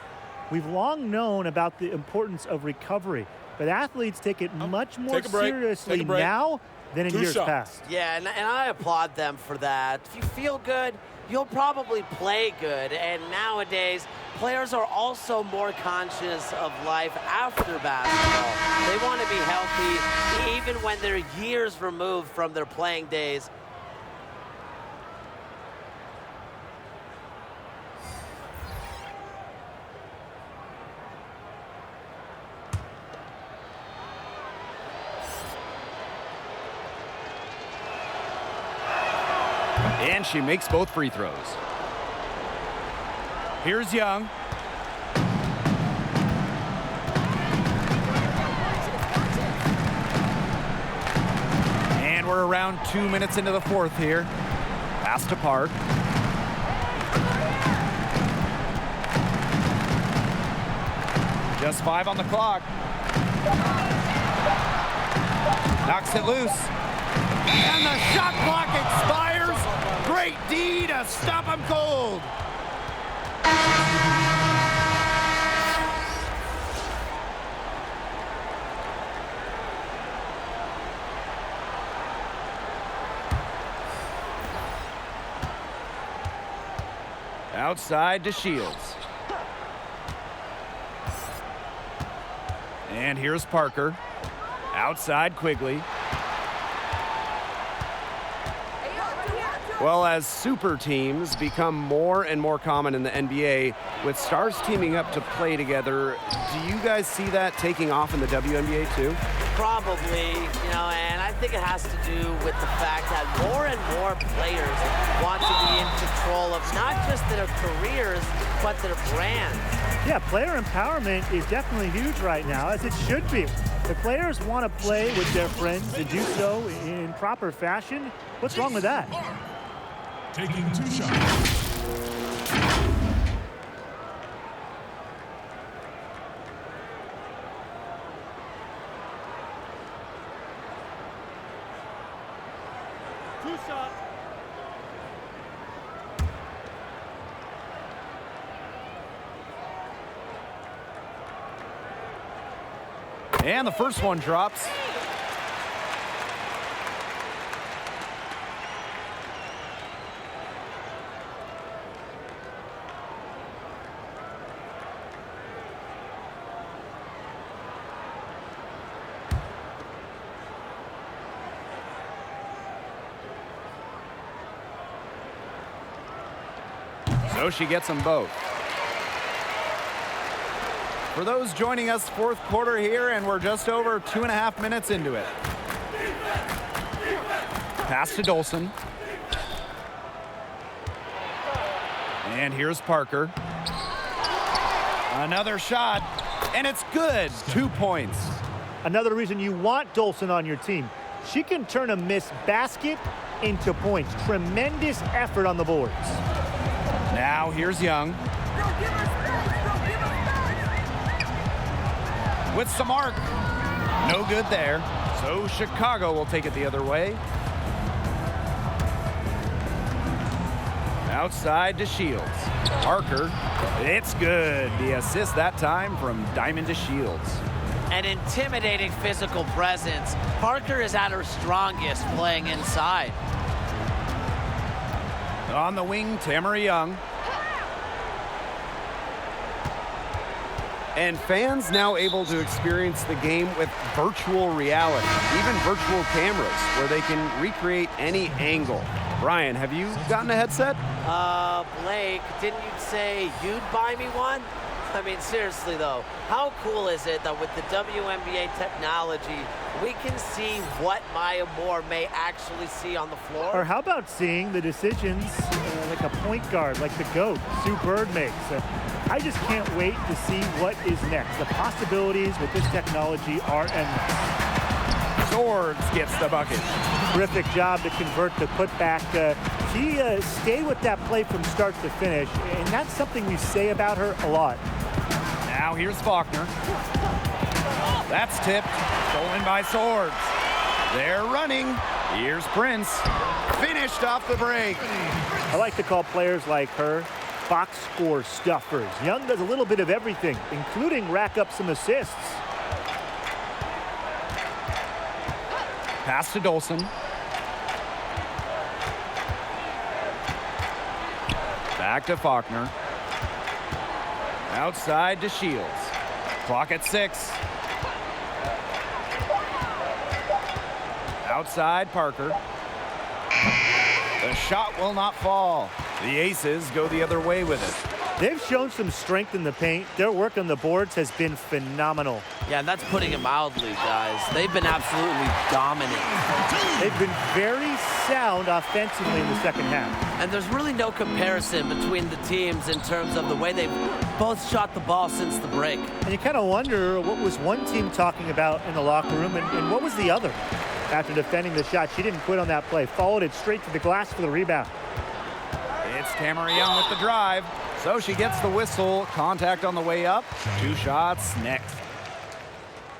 We've long known about the importance of recovery, but athletes take it much more seriously now than in years past. Yeah, and I applaud them for that. If you feel good, you'll probably play good. And nowadays, players are also more conscious of life after basketball. They want to be healthy even when they're years removed from their playing days. And she makes both free throws. Here's Young. And we're around 2 minutes into the fourth here. Pass to Park. Just 5 on the clock. Knocks it loose. And the shot clock expires. Great D to stop him cold. Outside to Shields. And here's Parker. Outside Quigley. Well, as super teams become more and more common in the NBA, with stars teaming up to play together, do you guys see that taking off in the WNBA too? Probably, and I think it has to do with the fact that more and more players want to be in control of not just their careers, but their brands. Yeah, player empowerment is definitely huge right now, as it should be. If players want to play with their friends and do so in proper fashion, what's wrong with that? Taking 2 shots. And the first one drops. So she gets them both. For those joining us, fourth quarter here, and we're just over 2.5 minutes into it. Pass to Dolson. And here's Parker. Another shot, and it's good. 2 points. Another reason you want Dolson on your team. She can turn a missed basket into points. Tremendous effort on the boards. Now here's Young. With some arc. No good there. So Chicago will take it the other way. Outside to Shields. Parker. It's good. The assist that time from Diamond to Shields. An intimidating physical presence. Parker is at her strongest playing inside. On the wing, Tamara Young. And fans now able to experience the game with virtual reality, even virtual cameras, where they can recreate any angle. Brian, have you gotten a headset? Blake, didn't you say you'd buy me one? I mean, seriously though, how cool is it that with the WNBA technology, we can see what Maya Moore may actually see on the floor? Or how about seeing the decisions like a point guard, like the GOAT, Sue Bird makes? I just can't wait to see what is next. The possibilities with this technology are endless. Swords gets the bucket. Terrific job to convert the putback. She stayed with that play from start to finish, and that's something we say about her a lot. Now here's Faulkner. That's tipped. Stolen by Swords. They're running. Here's Prince. Finished off the break. I like to call players like her box score stuffers. Young does a little bit of everything, including rack up some assists. Pass to Dolson. Back to Faulkner. Outside to Shields. Clock at 6. Outside Parker. The shot will not fall. The Aces go the other way with it. They've shown some strength in the paint. Their work on the boards has been phenomenal. Yeah, and that's putting it mildly, guys. They've been absolutely dominant. They've been very sound offensively in the second half. And there's really no comparison between the teams in terms of the way they've both shot the ball since the break. And you kind of wonder what was one team talking about in the locker room and what was the other? After defending the shot, she didn't quit on that play. Followed it straight to the glass for the rebound. It's Tamara Young with the drive. So she gets the whistle. Contact on the way up. 2 shots next.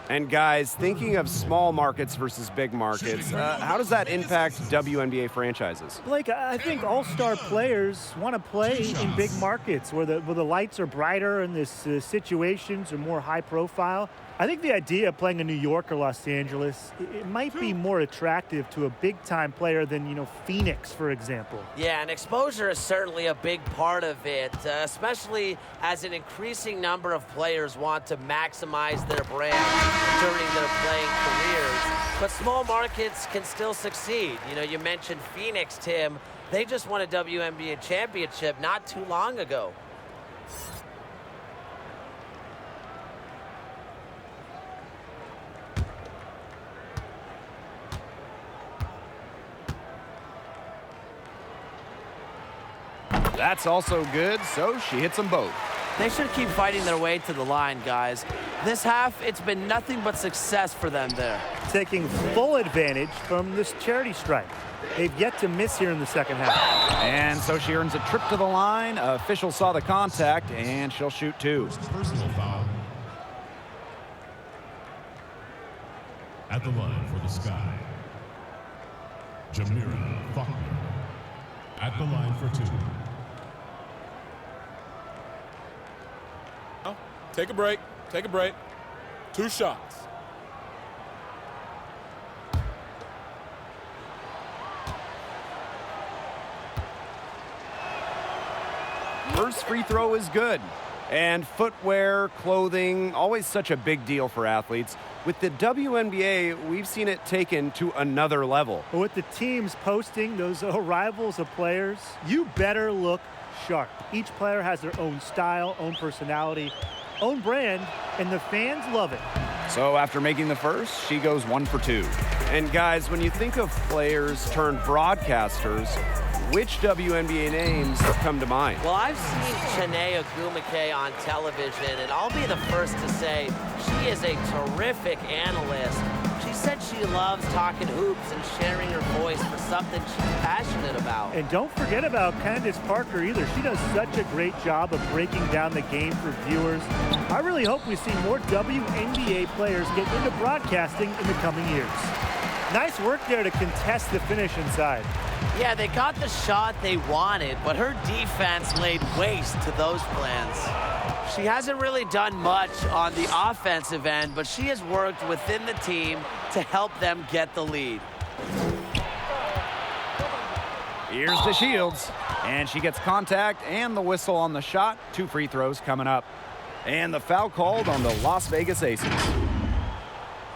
And guys, thinking of small markets versus big markets, how does that impact WNBA franchises? Blake, I think all-star players want to play in big markets where the lights are brighter and the situations are more high profile. I think the idea of playing in New York or Los Angeles, it might be more attractive to a big-time player than, Phoenix, for example. Yeah, and exposure is certainly a big part of it, especially as an increasing number of players want to maximize their brand during their playing careers. But small markets can still succeed. You mentioned Phoenix, Tim. They just won a WNBA championship not too long ago. That's also good, so she hits them both. They should keep fighting their way to the line, guys. This half, it's been nothing but success for them there. Taking full advantage from this charity stripe. They've yet to miss here in the second half. And so she earns a trip to the line. Official saw the contact, and she'll shoot 2. Personal foul. At the line for the Sky, Jamira Faulkner. At the line for 2. Take a break. Take a break. 2 shots. First free throw is good. And footwear, clothing, always such a big deal for athletes. With the WNBA, we've seen it taken to another level. With the teams posting those arrivals of players, you better look sharp. Each player has their own style, own personality, own brand, and the fans love it. So after making the first, she goes 1 for 2. And guys, when you think of players turned broadcasters, which WNBA names come to mind? Well, I've seen Chene Ogwumike on television, and I'll be the first to say she is a terrific analyst. She said she loves talking hoops and sharing her voice for something she's passionate about. And don't forget about Candace Parker either. She does such a great job of breaking down the game for viewers. I really hope we see more WNBA players get into broadcasting in the coming years. Nice work there to contest the finish inside. Yeah, they got the shot they wanted, but her defense laid waste to those plans. She hasn't really done much on the offensive end, but she has worked within the team to help them get the lead. Here's the Shields, and she gets contact and the whistle on the shot. 2 free throws coming up. And the foul called on the Las Vegas Aces.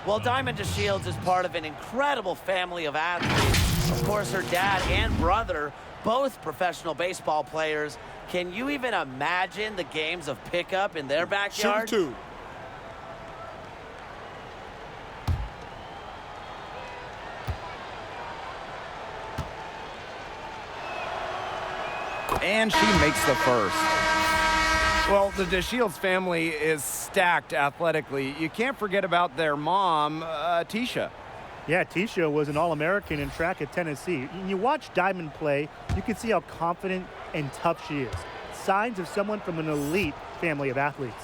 Well, Diamond DeShields is part of an incredible family of athletes. Of course, her dad and brother, both professional baseball players. Can you even imagine the games of pickup in their backyard? Shoot 2. And she makes the first. Well, the DeShields family is stacked athletically. You can't forget about their mom, Tisha. Yeah, Tisha was an All-American in track at Tennessee. When you watch Diamond play, you can see how confident and tough she is. Signs of someone from an elite family of athletes.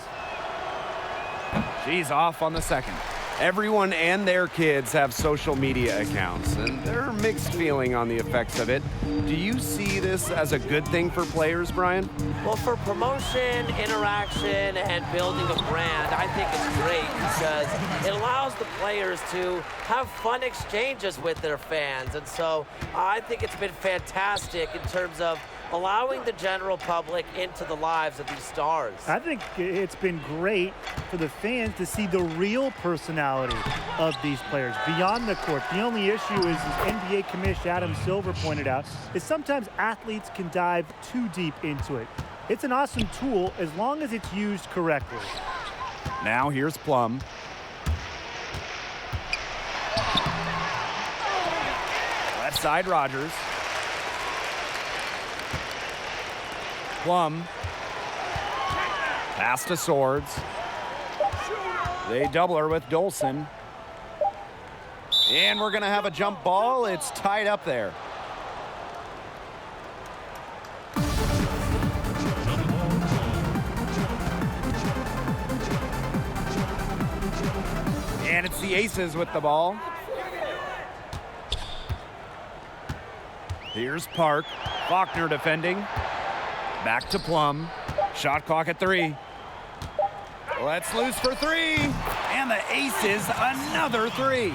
She's off on the second. Everyone and their kids have social media accounts, and they're mixed feeling on the effects of it. Do you see this as a good thing for players, Brian? Well, for promotion, interaction, and building a brand, I think it's great because it allows the players to have fun exchanges with their fans. And so I think it's been fantastic in terms of allowing the general public into the lives of these stars. I think it's been great for the fans to see the real personality of these players beyond the court. The only issue is, as NBA Commissioner Adam Silver pointed out, is sometimes athletes can dive too deep into it. It's an awesome tool as long as it's used correctly. Now here's Plum. Left side, Rogers. Plum. Pass to Swords. They double her with Dolson. And we're going to have a jump ball. It's tied up there. And it's the Aces with the ball. Here's Park. Faulkner defending. Back to Plum. Shot clock at 3. Let's loose for 3. And the Aces, another 3.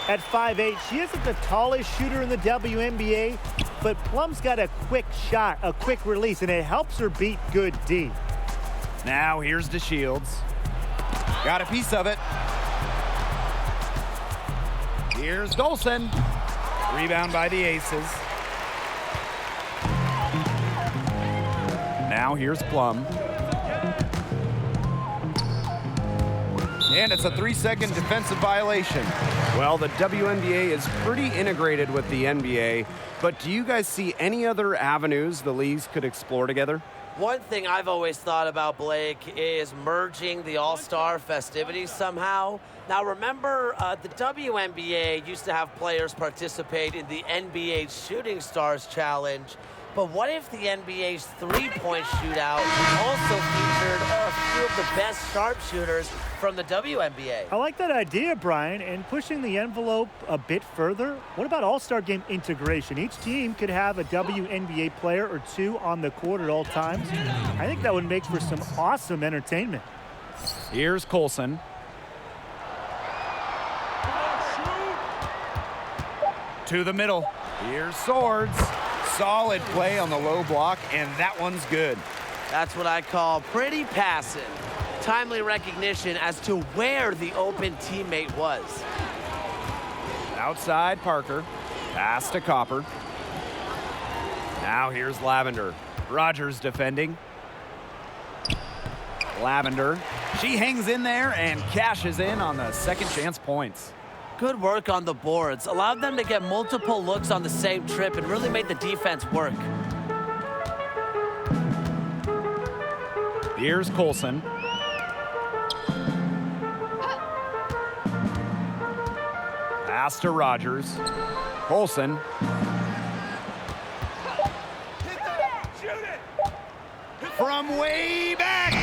At 5'8", she isn't the tallest shooter in the WNBA, but Plum's got a quick shot, a quick release, and it helps her beat good D. Now here's DeShields. Got a piece of it. Here's Dolson. Rebound by the Aces. Now here's Plum. And it's a 3-second defensive violation. Well, the WNBA is pretty integrated with the NBA, but do you guys see any other avenues the leagues could explore together? One thing I've always thought about, Blake, is merging the All-Star festivities somehow. Now, remember, the WNBA used to have players participate in the NBA Shooting Stars Challenge, but what if the NBA's three-point shootout also featured a few of the best sharpshooters from the WNBA? I like that idea, Brian, and pushing the envelope a bit further. What about All-Star Game integration? Each team could have a WNBA player or two on the court at all times. I think that would make for some awesome entertainment. Here's Colson. To the middle. Here's Swords. Solid play on the low block, and that one's good. That's what I call pretty passive. Timely recognition as to where the open teammate was. Outside Parker. Pass to Copper. Now here's Lavender. Rogers defending. Lavender. She hangs in there and cashes in on the second chance points. Good work on the boards. Allowed them to get multiple looks on the same trip and really made the defense work. Here's Colson. Pass to Rogers. Colson. From way back.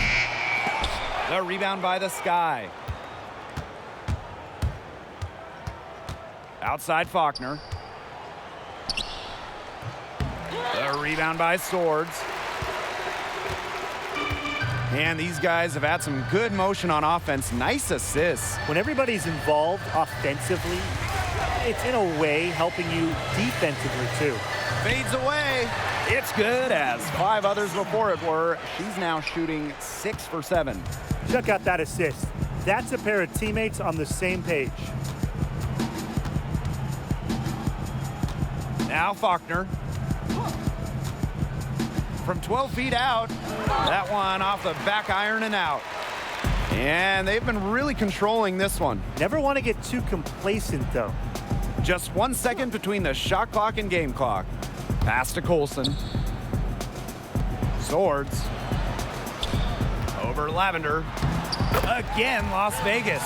The rebound by the Sky. Outside Faulkner. The rebound by Swords. And these guys have had some good motion on offense. Nice assists. When everybody's involved offensively, it's in a way helping you defensively too. Fades away. It's good, as 5 others before it were. She's now shooting 6 for 7. Check out that assist. That's a pair of teammates on the same page. Now Faulkner. From 12 feet out. That one off the back iron and out. And they've been really controlling this one. Never want to get too complacent, though. Just 1 second between the shot clock and game clock. Pass to Colson. Swords. Over Lavender. Again, Las Vegas.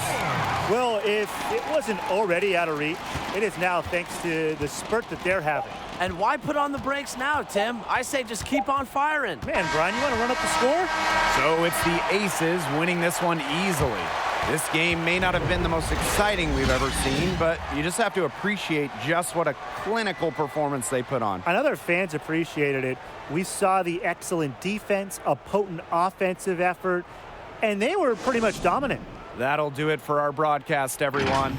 Well, if it wasn't already out of reach, it is now thanks to the spurt that they're having. And why put on the brakes now, Tim? I say just keep on firing. Man, Brian, you want to run up the score? So it's the Aces winning this one easily. This game may not have been the most exciting we've ever seen, but you just have to appreciate just what a clinical performance they put on. I know their fans appreciated it. We saw the excellent defense, a potent offensive effort, and they were pretty much dominant. That'll do it for our broadcast, everyone.